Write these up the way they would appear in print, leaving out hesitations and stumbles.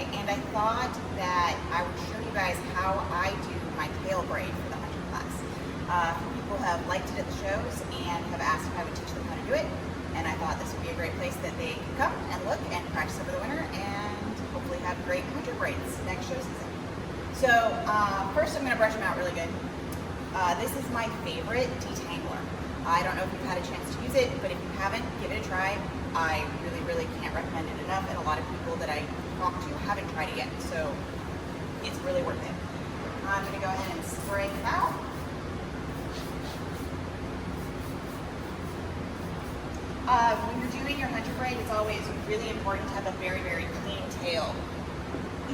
try, and I thought that I would show you guys how I do my tail braid for the hunter class. People have liked it at the shows and have asked if I would teach them how to do it, and I thought this would be a great place that they can come and look and practice over the winter and hopefully have great hunter braids next show season. So first I'm going to brush them out really good. This is my favorite detangler. I don't know if you've had a chance to use it, but if you haven't, give it a try. I really can't recommend it enough, and a lot of people that I talk to haven't tried it yet, so it's really worth it. I'm going to go ahead and spray them out. When you're doing your hunter braid, it's always really important to have a very clean tail.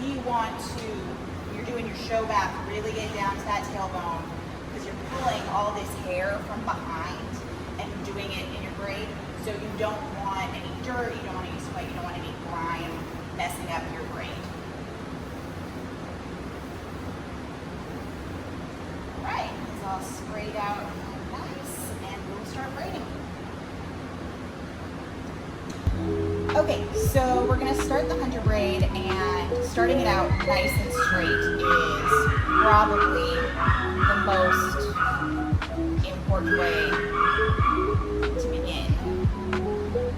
You want to, when you're doing your show back, really get down to that tailbone, because you're pulling all this hair from behind and doing it in your braid. So you don't want any dirt, you don't want any sweat, you don't want any grime messing up your braid. All right, it's all sprayed out nice, and we'll start braiding. Okay, so we're gonna start the hunter braid, and starting it out nice and straight is probably the most important way to begin.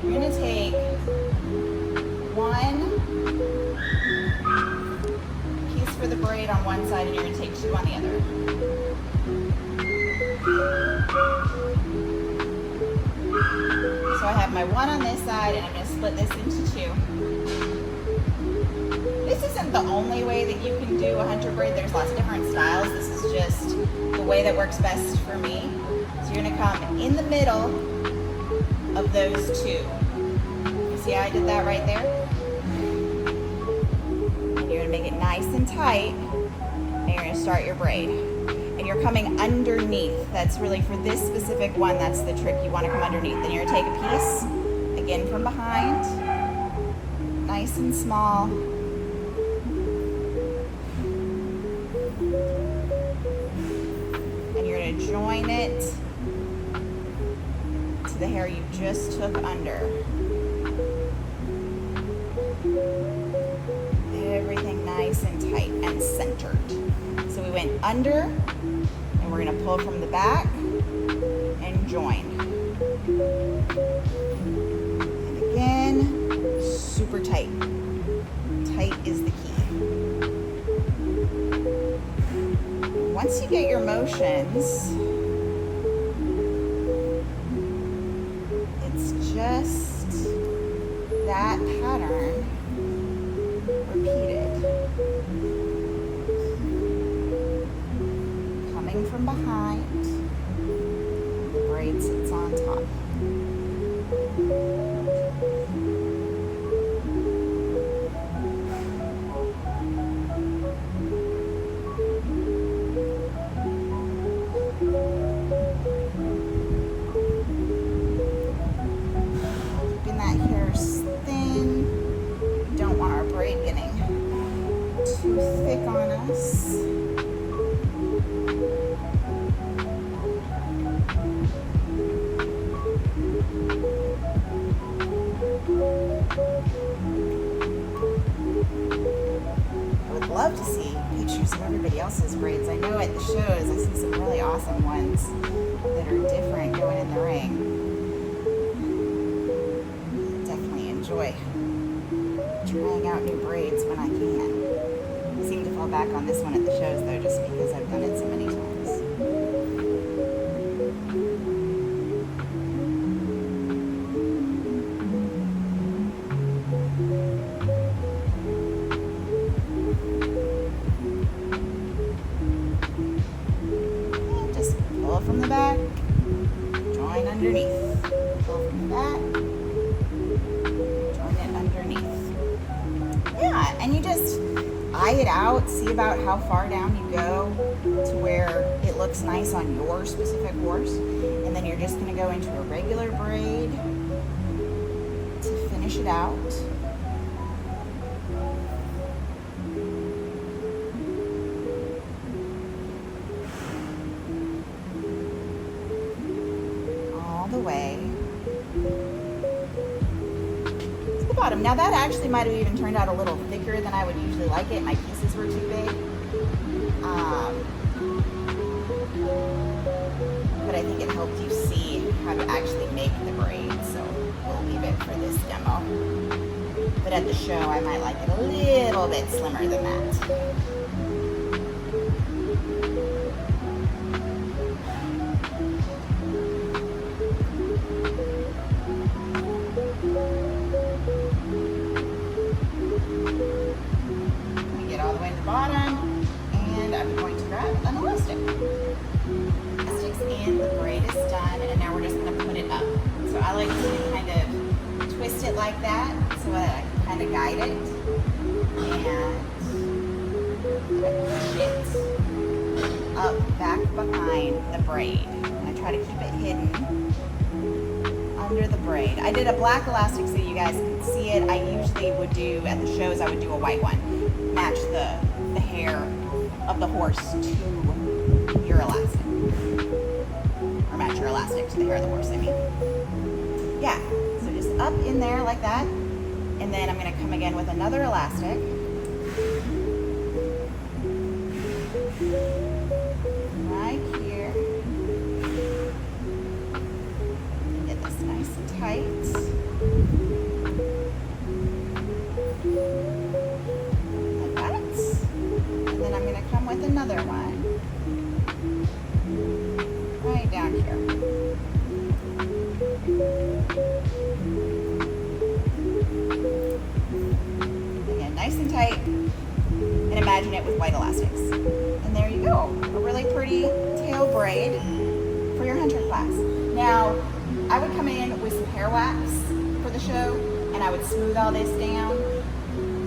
You're gonna take one piece for the braid on one side, and you're gonna take two on the other. So I have my one on this side, and I'm going to split this into two. This isn't the only way that you can do a hunter braid. There's lots of different styles. This is just the way that works best for me. So you're going to come in the middle of those two. You see how I did that right there? And you're going to make it nice and tight, and you're going to start your braid. And you're coming underneath. That's really for this specific one, that's the trick. You want to come underneath. Then you're going to take a piece, again from behind, nice and small. And you're going to join it to the hair you just took under. Everything nice and tight and centered. So we went under, and we're going to pull from the back and join. And again, super tight. Tight is the key. Once you get your motions, it's just that pattern repeated. From behind, the braid sits on top. Keeping that hair thin. We don't want our braid getting too thick on us. Love to see pictures of everybody else's braids. I know at the shows I see some really awesome ones that are different going in the ring. Definitely enjoy trying out new braids when I can. I seem to fall back on this one at the shows though, just because I've done it so many times. From the back, join underneath. Pull from the back, join it underneath. Yeah, and you just eye it out, see about how far down you go to where it looks nice on your specific horse. And then you're just going to go into a regular braid to finish it out. The way to the bottom. Now that actually might have even turned out a little thicker than than I would usually like it. My pieces were too big. But I think it helped you see how to actually make the braid, so we'll leave it for this demo. But at the show, I might like it a little bit slimmer than that. Bottom, and I'm going to grab an elastic. Elastic's in, the braid is done, and now we're just going to put it up. So I like to kind of twist it like that so that I can kind of guide it, and I push it up back behind the braid. And I try to keep it hidden under the braid. I did a black elastic so you guys can see it. I usually would do, at the shows, I would do a white one. Match the hair of the horse to your elastic. Or match your elastic to the hair of the horse, I mean. Yeah, so just up in there like that. And then I'm gonna come again with another elastic. Right here. And get this nice and tight. With another one right down here. Again, nice and tight, and imagine it with white elastics. And there you go, a really pretty tail braid for your hunter class. Now, I would come in with some hair wax for the show, and I would smooth all this down,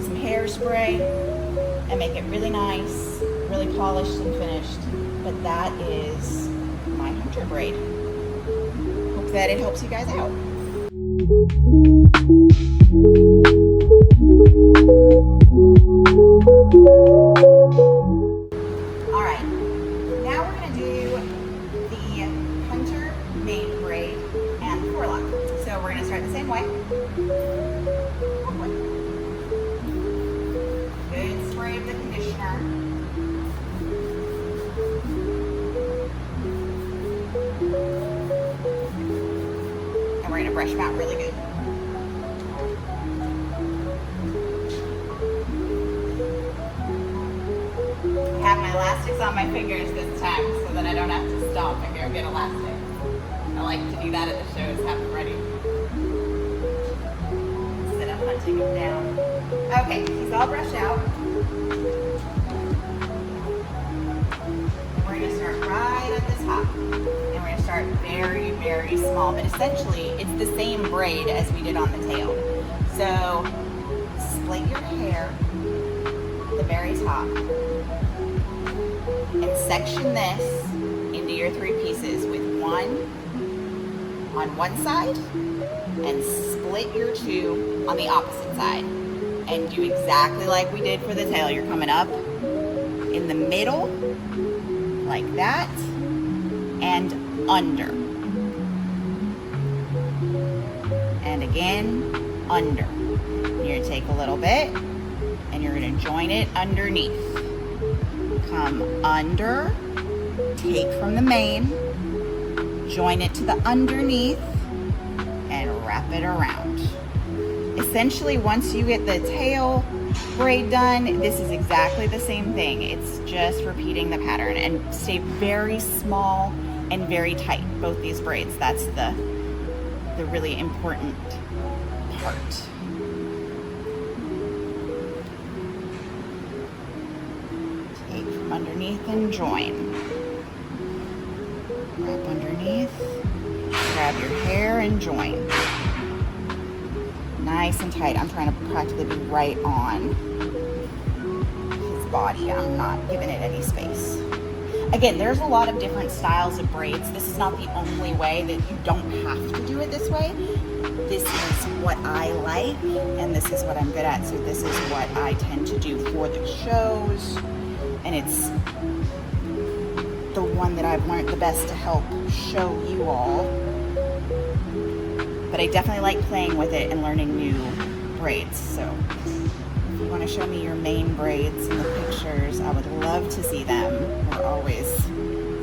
some hairspray, and make it really nice, really polished and finished. But that is my hunter braid. Hope that it helps you guys out. All right, now we're gonna do the hunter mane braid and the forelock. So we're gonna start the same way. Good spray of the conditioner. And we're gonna brush them out really good. I have my elastics on my fingers this time so that I don't have to stop and go get elastic. I like to do that at the shows, have them ready. Instead of hunting them down. Okay, he's all brushed out. And we're gonna start right at the top. And we're gonna start very, very small, but essentially it's the same braid as we did on the tail. So split your hair at the very top and section this into your 3 pieces with one on one side and split your 2 on the opposite side. And do exactly like we did for the tail. You're coming up in the middle like that and under. And again, under. You're gonna take a little bit and you're gonna join it underneath. Come under, take from the mane, join it to the underneath, and wrap it around. Essentially, once you get the tail braid done, this is exactly the same thing. It's just repeating the pattern, and stay very small and very tight, both these braids. That's the really important part. Take from underneath and join. Wrap underneath, grab your hair and join. Nice and tight. I'm trying to practically be right on his body. I'm not giving it any space. Again, there's a lot of different styles of braids. This is not the only way. That you don't have to do it this way. This is what I like, and this is what I'm good at. So this is what I tend to do for the shows, and it's the one that I've learned the best to help show you all. But I definitely like playing with it and learning new braids. So if you want to show me your main braids in the pictures, I would love to see them. We're always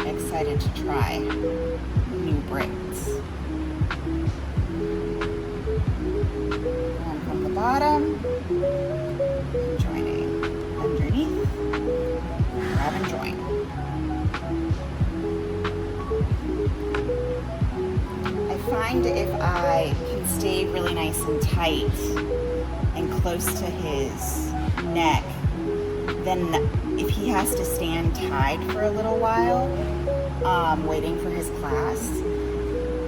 excited to try new braids. One from the bottom, and joining underneath, grab and join. I find if I can stay really nice and tight and close to his neck, then if he has to stand tied for a little while, waiting for his class,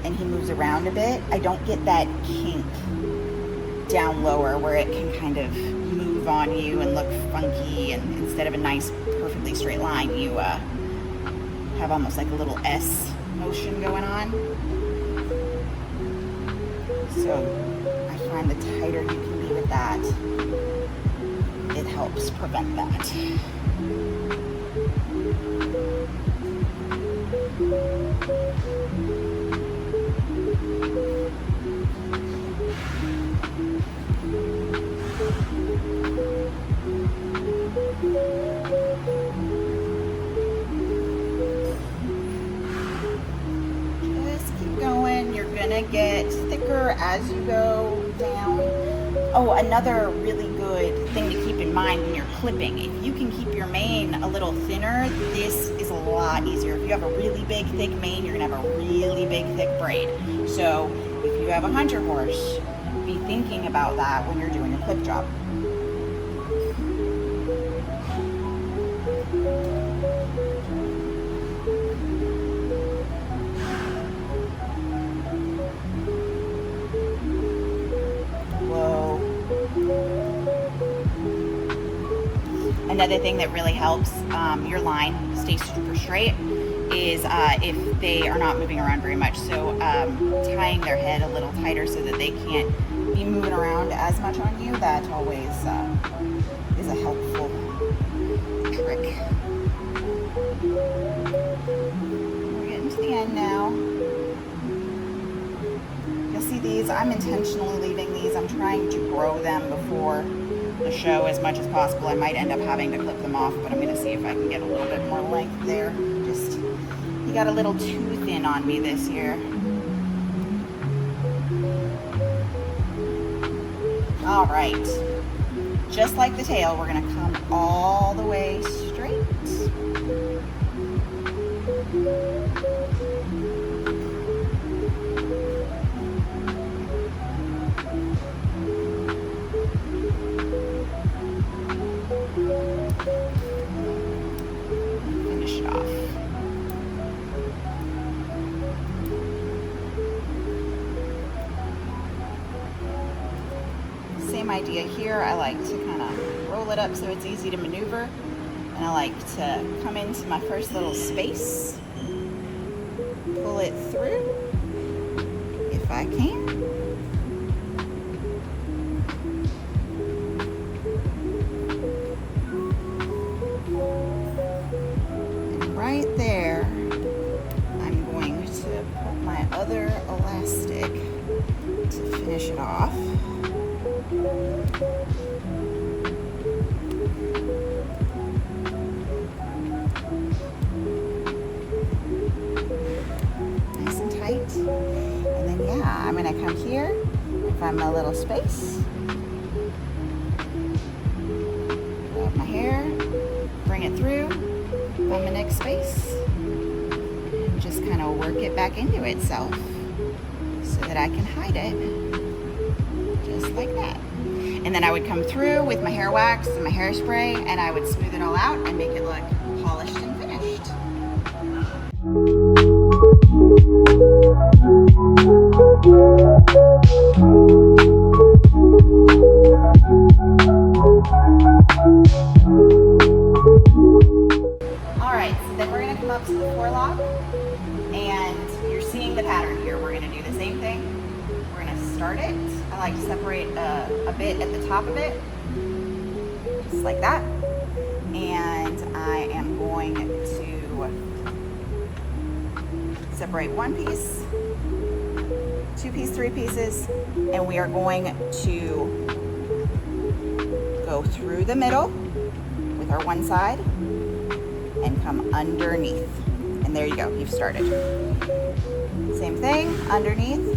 and he moves around a bit, I don't get that kink down lower where it can kind of move on you and look funky, and instead of a nice perfectly straight line, you have almost like a little S motion going on. So I find the tighter you can be with that, it helps prevent that. Just keep going. You're gonna get thicker as you go down. Oh, another really good thing to keep in mind when you're clipping, if you can keep your mane a little thinner, this is a lot easier. If you have a really big, thick mane, you're gonna have a really big, thick braid. So if you have a hunter horse, be thinking about that when you're doing a clip job. Another thing that really helps your line stay super straight is if they are not moving around very much. So tying their head a little tighter so that they can't be moving around as much on you, that always is a helpful trick. We're getting to the end now. You'll see these, I'm intentionally leaving these. I'm trying to grow them before the show as much as possible. I might end up having to clip them off, but I'm going to see if I can get a little bit more length there. Just, he got a little too thin on me this year. All right, just like the tail, we're going to come all the way straight. Finish it off. Same idea here. I like to kind of roll it up so it's easy to maneuver. And I like to come into my first little space, pull it through if I can. Right there, I'm going to put my other elastic to finish it off. Nice and tight. And then yeah, I'm gonna come here and find my little space. Grab my hair, bring it through. Find my next space and just kind of work it back into itself so that I can hide it just like that. And then I would come through with my hair wax and my hairspray, and I would smooth it all out and make it look polished and finished. Up to the forelock, and you're seeing the pattern here. We're going to do the same thing. We're going to start it. I like to separate a bit at the top of it, just like that. And I am going to separate one piece, 2 pieces, 3 pieces, and we are going to go go through the middle with our one side and come underneath. And there you go, you've started. Same thing, underneath.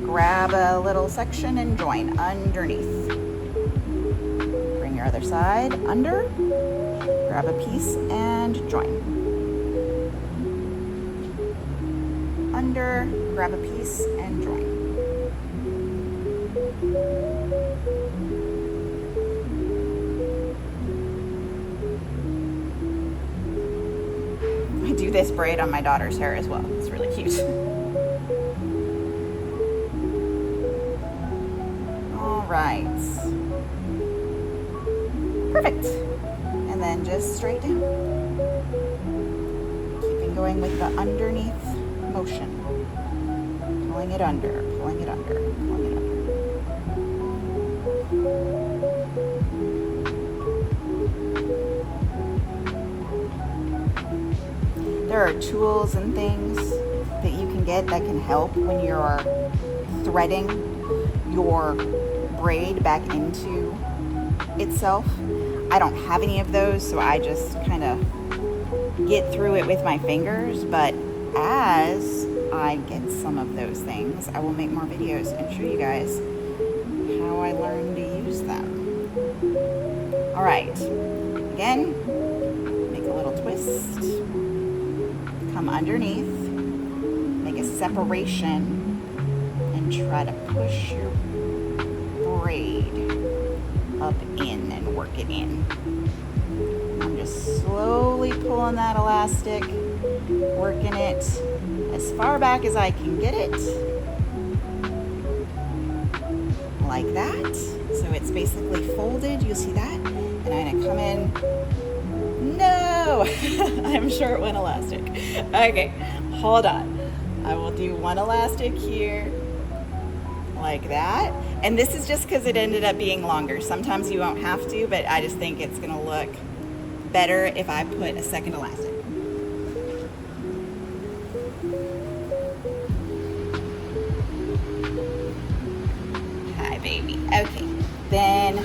Grab a little section and join underneath. Bring your other side under, grab a piece and join. Under, grab a piece and join. I do this braid on my daughter's hair as well. It's really cute. All right. Perfect. And then just straight down. Keeping going with the underneath motion. Pulling it under, pulling it under, pulling it under. There are tools and things that you can get that can help when you're threading your braid back into itself. I don't have any of those, so I just kind of get through it with my fingers, but as I get some of those things, I will make more videos and show you guys how I learned to use them. All right, again, make a little twist, come underneath, make a separation, and try to push your braid up in and work it in. I'm just slowly pulling that elastic, working it as far back as I can get it, like that. So it's basically folded, you see that? And I'm gonna come in, no, I'm short one elastic. Okay, hold on. I will do one elastic here, like that. And this is just because it ended up being longer. Sometimes you won't have to, but I just think it's gonna look better if I put a second elastic. Hi, baby. Okay, then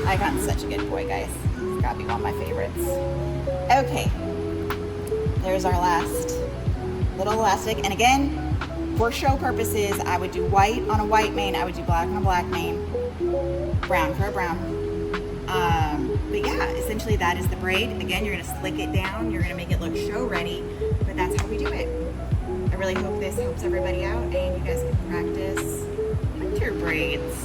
Icon's such a good boy, guys. He's gotta be one of my favorites. Okay, there's our last little elastic. And again, for show purposes, I would do white on a white mane, I would do black on a black mane, brown for a brown. But yeah, essentially that is the braid. Again, you're gonna slick it down, you're gonna make it look show ready, but that's how we do it. I really hope this helps everybody out and you guys can practice winter braids.